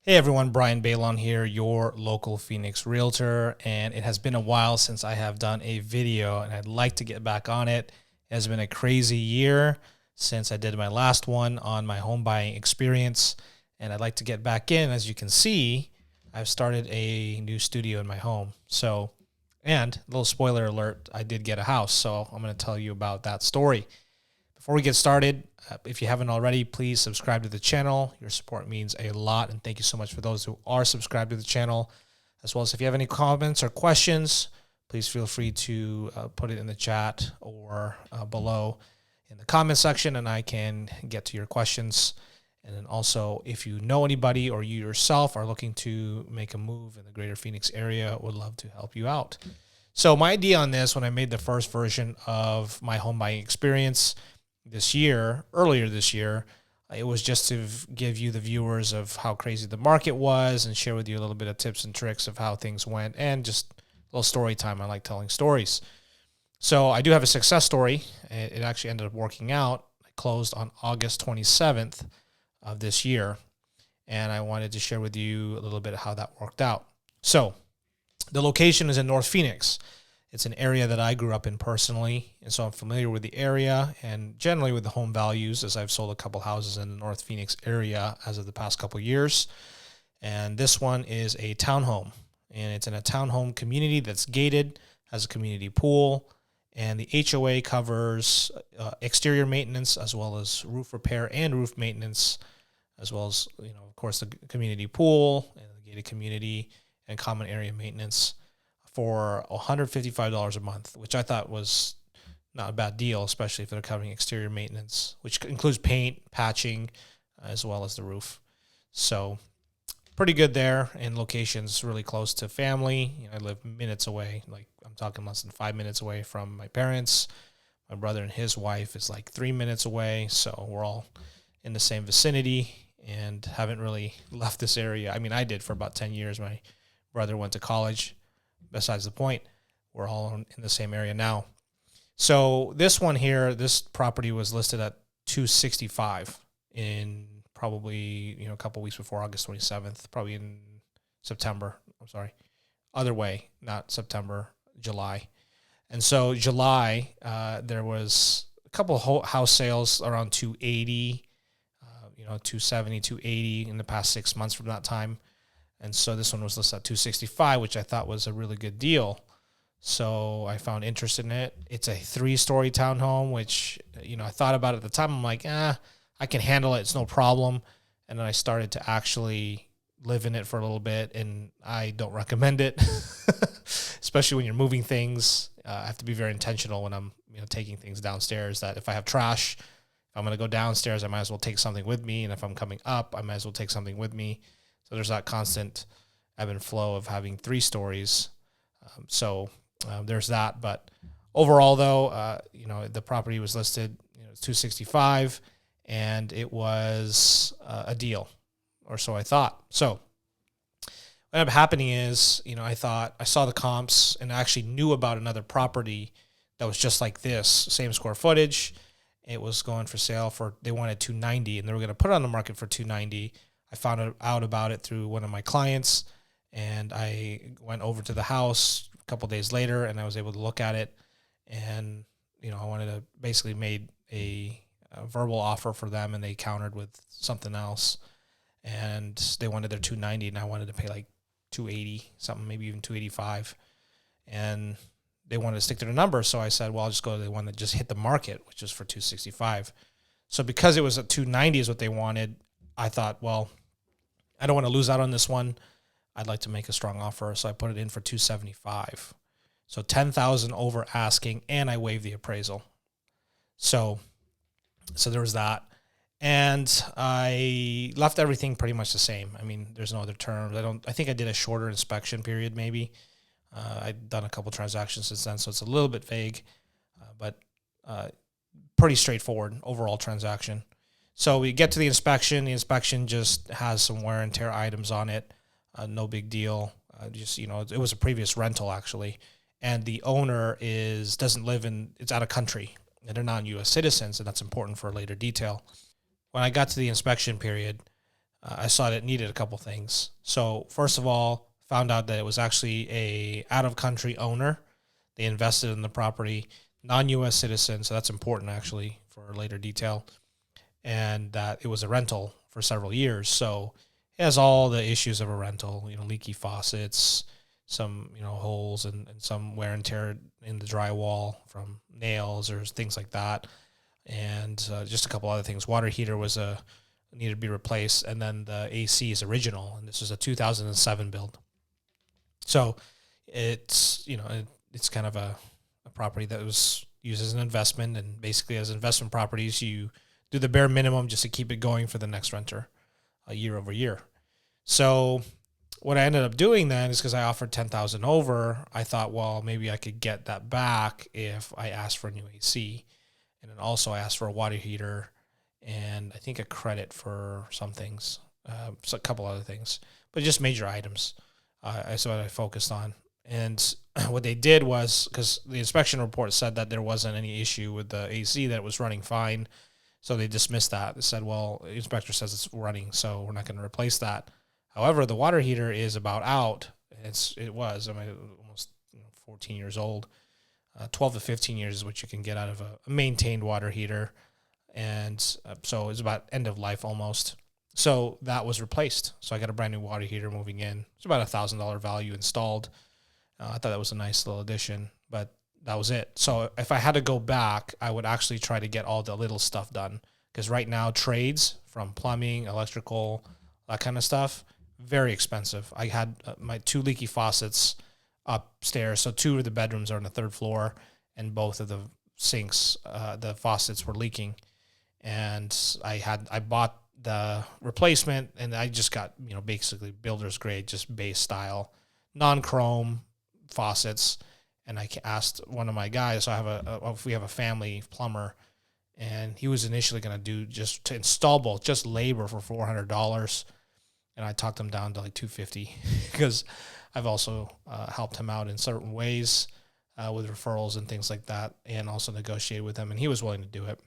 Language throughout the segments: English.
Hey everyone, Bryan Baylon here, your local Phoenix realtor, and it has been a while since I have done a video and I'd like to get back on it. It has been a crazy year since I did my last one on my home buying experience, and I'd like to get back in. As you can see, I've started a new studio in my home. And a little spoiler alert, I did get a house, so I'm going to tell you about that story. Before we get started, if you haven't already, please subscribe to the channel. Your support means a lot, and thank you so much for those who are subscribed to the channel. As well as if you have any comments or questions, please feel free to put it in the chat or below in the comment section, and I can get to your questions. And then also, if you know anybody or you yourself are looking to make a move in the greater Phoenix area, would love to help you out. So my idea on this, when I made the first version of my home buying experience earlier this year, it was just to give you the viewers of how crazy the market was and share with you a little bit of tips and tricks of how things went and just a little story time. I like telling stories. So I do have a success story. It actually ended up working out. I closed on August 27th of this year, and I wanted to share with you a little bit of how that worked out. So the location is in North Phoenix. It's an area that I grew up in personally, and so I'm familiar with the area and generally with the home values, as I've sold a couple houses in the North Phoenix area as of the past couple years. And this one is a townhome, and it's in a townhome community that's gated, has a community pool, and the HOA covers exterior maintenance as well as roof repair and roof maintenance, as well as, of course, the community pool and the gated community and common area maintenance for $155 a month, which I thought was not a bad deal, especially if they're covering exterior maintenance, which includes paint, patching, as well as the roof. So pretty good there, and location's really close to family. I live minutes away, like I'm talking less than 5 minutes away from my parents. My brother and his wife is like 3 minutes away, so we're all in the same vicinity and haven't really left this area. I mean, I did for about 10 years. My brother went to college. Besides the point, we're all in the same area now. So this one here, this property was listed at $265 in probably, a couple weeks before August 27th, probably in September. I'm sorry. Other way, not September, July. And so July, there was a couple of house sales around 280, 270, 280 in the past 6 months from that time. And so this one was listed at $265, which I thought was a really good deal. So I found interest in it. It's a 3-story townhome, which, I thought about it at the time. I'm like, I can handle it. It's no problem. And then I started to actually live in it for a little bit, and I don't recommend it, especially when you're moving things. I have to be very intentional when I'm, taking things downstairs, that if I have trash, if I'm going to go downstairs, I might as well take something with me. And if I'm coming up, I might as well take something with me. So there's that constant ebb and flow of having 3 stories. There's that. But overall, though, the property was listed, $265, and it was a deal, or so I thought. So what ended up happening is, I saw the comps and I actually knew about another property that was just like this, same square footage. It was going for sale they wanted $290, and they were going to put it on the market for $290. I found out about it through one of my clients, and I went over to the house a couple of days later, and I was able to look at it. And, I wanted to basically made a verbal offer for them, and they countered with something else. And they wanted their $290, and I wanted to pay like $280, something, maybe even $285. And they wanted to stick to the number. So I said, well, I'll just go to the one that just hit the market, which is for $265. So because it was at $290 is what they wanted, I thought, well, I don't want to lose out on this one. I'd like to make a strong offer. So I put it in for $275. So $10,000 over asking, and I waived the appraisal. So there was that. And I left everything pretty much the same. I mean, there's no other terms. I think I did a shorter inspection period maybe. I'd done a couple transactions since then, so it's a little bit vague, but pretty straightforward overall transaction. So we get to the inspection. The inspection just has some wear and tear items on it. No big deal. It was a previous rental actually, and the owner doesn't live it's out of country, and they're non-U.S. citizens, and that's important for later detail. When I got to the inspection period, I saw that it needed a couple things. So first of all, found out that it was actually a out-of-country owner. They invested in the property, non-U.S. citizen, so that's important actually for later detail, and that it was a rental for several years. So it has all the issues of a rental, leaky faucets, some, holes and some wear and tear in the drywall from nails or things like that. And just a couple other things. Water heater needed to be replaced, and then the AC is original, and this is a 2007 build. So it's it's kind of a property that was used as an investment, and basically as investment properties, you do the bare minimum just to keep it going for the next renter, year over year. So what I ended up doing then is, because I offered 10,000 over, I thought, well, maybe I could get that back if I asked for a new AC. And then also I asked for a water heater and I think a credit for some things, so a couple other things, but just major items. That's what I focused on. And what they did was, because the inspection report said that there wasn't any issue with the AC, that it was running fine. So they dismissed that. They said, well, the inspector says it's running, so we're not going to replace that. However, the water heater is about out. Almost 14 years old. 12 to 15 years is what you can get out of a maintained water heater. And so it's about end of life almost. So that was replaced. So I got a brand new water heater moving in. It's about $1,000 value installed. I thought that was a nice little addition, but that was it. So if I had to go back, I would actually try to get all the little stuff done. Because right now, trades from plumbing, electrical, that kind of stuff, very expensive. I had my 2 leaky faucets upstairs. So 2 of the bedrooms are on the 3rd floor, and both of the sinks, the faucets were leaking. And I bought the replacement, and I just got, basically builder's grade, just base style, non-chrome faucets. And I asked one of my guys, so we have a family plumber, and he was initially going to do just to install both, just labor for $400. And I talked him down to like $250 because I've also helped him out in certain ways with referrals and things like that, and also negotiate with him. And he was willing to do it.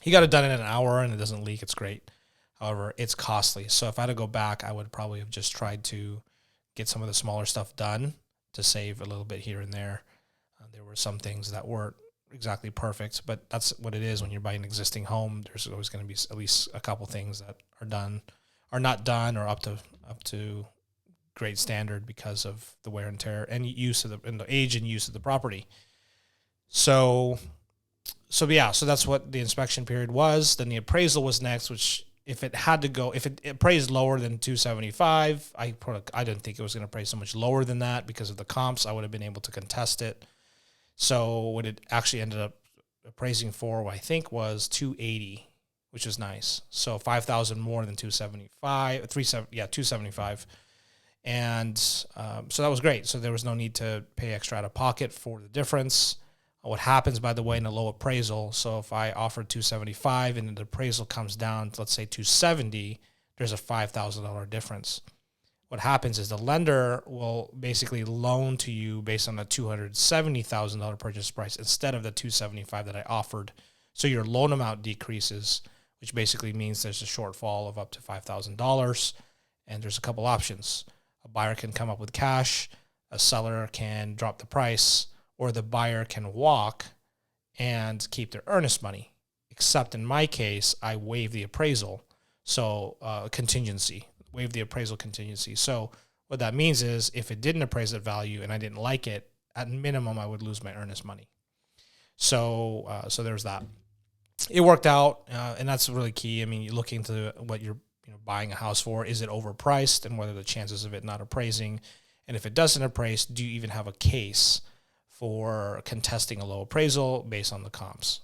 He got it done in an hour, and it doesn't leak. It's great. However, it's costly. So if I had to go back, I would probably have just tried to get some of the smaller stuff done to save a little bit here and there. There were some things that weren't exactly perfect, but that's what it is when you're buying an existing home. There's always going to be at least a couple things that are not done, or up to great standard because of the wear and tear and the age and use of the property. So that's what the inspection period was. Then the appraisal was next, which if it appraised lower than 275, I didn't think it was going to appraise so much lower than that because of the comps. I would have been able to contest it. So what it actually ended up appraising for, I think, was 280, which is nice. So 5,000 more than 275. And so that was great. So there was no need to pay extra out of pocket for the difference. What happens, by the way, in a low appraisal, so if I offered 275 and the appraisal comes down to, let's say, 270, there's a $5,000 difference. What happens is the lender will basically loan to you based on the $270,000 purchase price instead of the $275 that I offered. So your loan amount decreases, which basically means there's a shortfall of up to $5,000. And there's a couple options. A buyer can come up with cash, a seller can drop the price, or the buyer can walk and keep their earnest money. Except in my case, I waive the appraisal. So waive the appraisal contingency. So what that means is if it didn't appraise at value and I didn't like it, at minimum, I would lose my earnest money. So there's that. It worked out, and that's really key. I mean, you look into what you're buying a house for. Is it overpriced, and what are the chances of it not appraising? And if it doesn't appraise, do you even have a case for contesting a low appraisal based on the comps?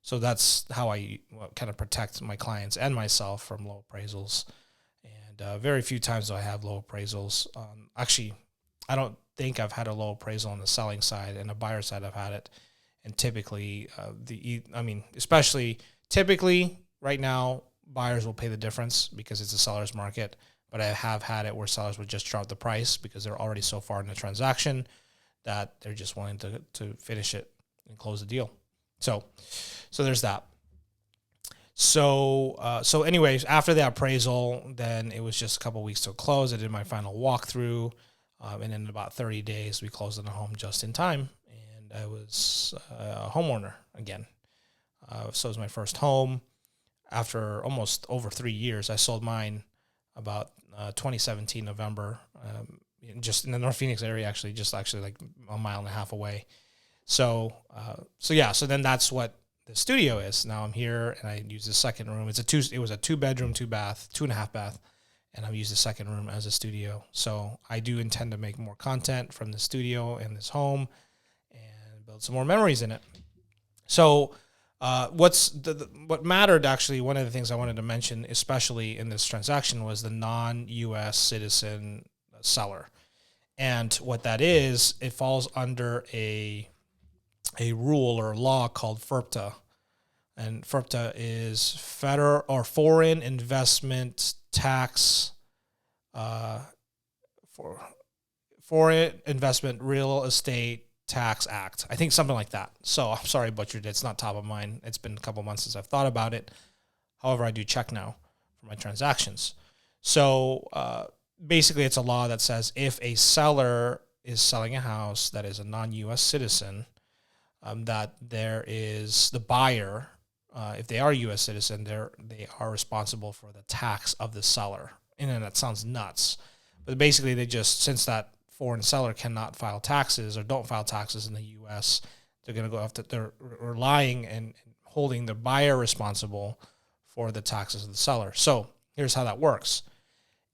So that's how I kind of protect my clients and myself from low appraisals. And very few times do I have low appraisals. Actually, I don't think I've had a low appraisal on the selling side, and the buyer side I've had it. And typically, typically right now, buyers will pay the difference because it's a seller's market. But I have had it where sellers would just drop the price because they're already so far in the transaction that they're just willing to finish it and close the deal. So there's that. So anyways, after the appraisal, then it was just a couple weeks to close. I did my final walkthrough, and in about 30 days, we closed on the home just in time, and I was a homeowner again. So it was my first home. After almost over 3 years, I sold mine about 2017 November, just in the North Phoenix area, actually like a mile and a half away. So then that's what the studio is. Now I'm here and I use the second room. It was a 2-bedroom, 2-bath, 2.5 bath, and I've used the second room as a studio. So I do intend to make more content from the studio and this home and build some more memories in it. So what mattered, actually, one of the things I wanted to mention, especially in this transaction, was the non-U.S. citizen seller. And what that is, it falls under a rule or law called FIRPTA. And FIRPTA is Federal or Foreign Investment Tax, for Foreign Investment Real Estate Tax Act. I think something like that. So I'm sorry I butchered it. It's not top of mind. It's been a couple months since I've thought about it. However, I do check now for my transactions. So basically, it's a law that says if a seller is selling a house that is a non-U.S. citizen, that there is the buyer, if they are a U.S. citizen, they are responsible for the tax of the seller. And that sounds nuts. But basically, since that foreign seller cannot file taxes or don't file taxes in the U.S., they're going to go after, they're relying and holding the buyer responsible for the taxes of the seller. So here's how that works.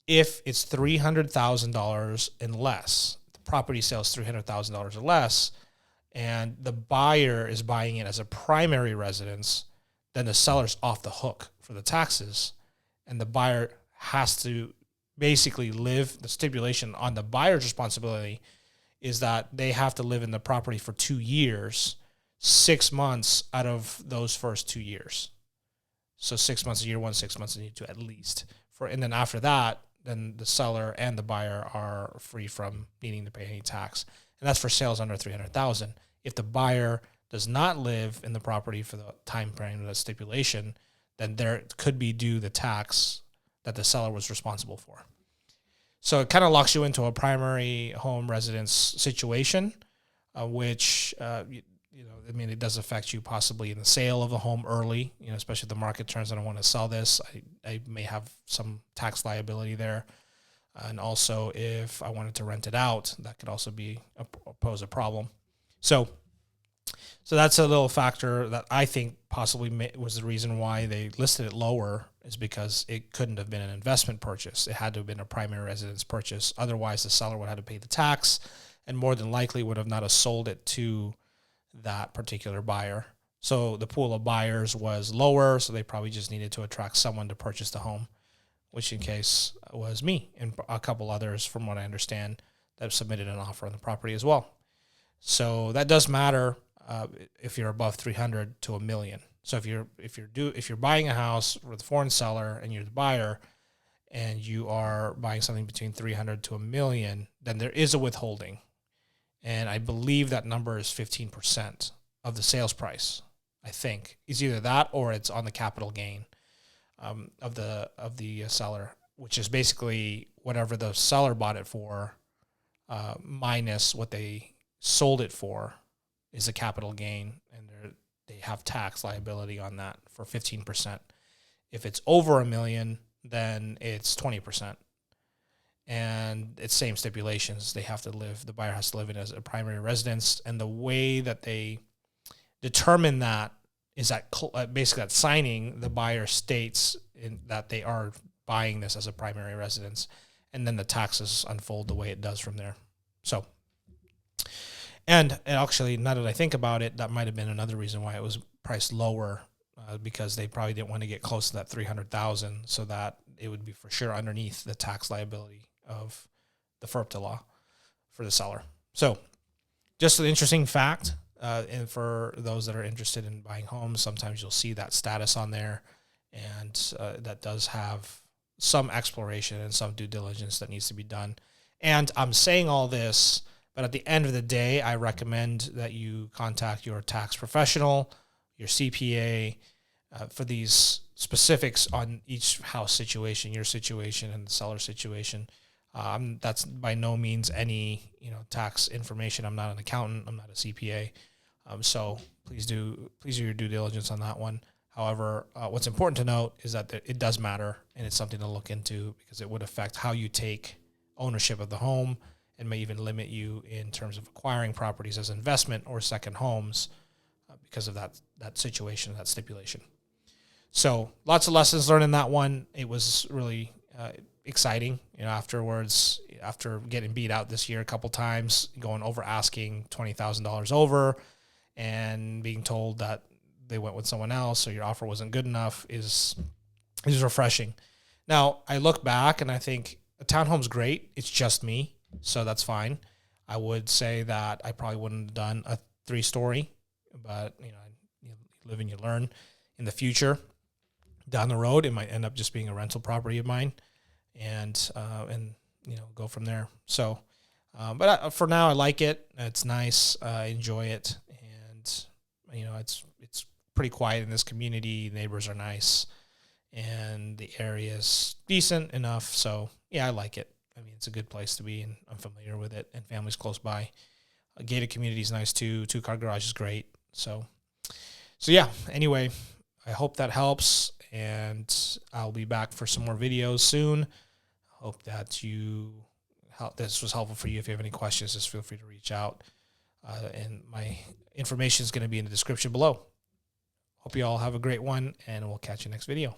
If it's $300,000 and less, the property sale is $300,000 or less, and the buyer is buying it as a primary residence, then the seller's off the hook for the taxes, and the buyer has to basically live. The stipulation on the buyer's responsibility is that they have to live in the property for 2 years, 6 months out of those first 2 years. So 6 months in year one, 6 months in year two at least. And then after that, then the seller and the buyer are free from needing to pay any tax. And that's for sales under $300,000. If the buyer does not live in the property for the time frame of the stipulation, then there could be due the tax that the seller was responsible for. So it kind of locks you into a primary home residence situation, which it does affect you possibly in the sale of the home early. Especially if the market turns and I want to sell this, I may have some tax liability there. And also, if I wanted to rent it out, that could also pose a problem. So that's a little factor that I think possibly was the reason why they listed it lower, is because it couldn't have been an investment purchase. It had to have been a primary residence purchase. Otherwise, the seller would have to pay the tax and more than likely would have not have sold it to that particular buyer. So the pool of buyers was lower, so they probably just needed to attract someone to purchase the home, which in case was me and a couple others, from what I understand, that have submitted an offer on the property as well. So that does matter if you're above 300 to $1 million. So if you're buying a house with a foreign seller and you're the buyer, and you are buying something between 300 to $1 million, then there is a withholding, and I believe that number is 15% of the sales price. I think it's either that or it's on the capital gain of the seller, which is basically whatever the seller bought it for minus what they sold it for is a capital gain, and they have tax liability on that for 15%. If it's over $1 million, then it's 20%. And it's same stipulations. The buyer has to live in as a primary residence. And the way that they determine that is that basically at signing, the buyer states that they are buying this as a primary residence. And then the taxes unfold the way it does from there. So, and actually, now that I think about it, that might have been another reason why it was priced lower, because they probably didn't want to get close to that $300,000, so that it would be for sure underneath the tax liability of the FIRPTA law for the seller. So just an interesting fact, and for those that are interested in buying homes, sometimes you'll see that status on there, and that does have some exploration and some due diligence that needs to be done. And I'm saying all this, but at the end of the day, I recommend that you contact your tax professional, your CPA, for these specifics on each house situation, your situation and the seller situation. That's by no means any, tax information. I'm not an accountant. I'm not a CPA. So please do your due diligence on that one. However, what's important to note is that it does matter, and it's something to look into because it would affect how you take ownership of the home and may even limit you in terms of acquiring properties as investment or second homes because of that situation, that stipulation. So lots of lessons learned in that one. It was really exciting, afterwards, after getting beat out this year a couple times, going over asking $20,000 over and being told that they went with someone else or your offer wasn't good enough is refreshing. Now, I look back and I think a townhome's great. It's just me, so that's fine. I would say that I probably wouldn't have done a 3-story, but you live and you learn. In the future, down the road, it might end up just being a rental property of mine, and go from there. So, but for now, I like it. It's nice. I enjoy it, and it's pretty quiet in this community. Neighbors are nice, and the area is decent enough. So yeah, I like it. I mean, it's a good place to be, and I'm familiar with it, and family's close by. A gated community is nice too. 2-car garage is great. So yeah. Anyway, I hope that helps, and I'll be back for some more videos soon. Hope that this was helpful for you. If you have any questions, just feel free to reach out. And my information is going to be in the description below. Hope you all have a great one, and we'll catch you next video.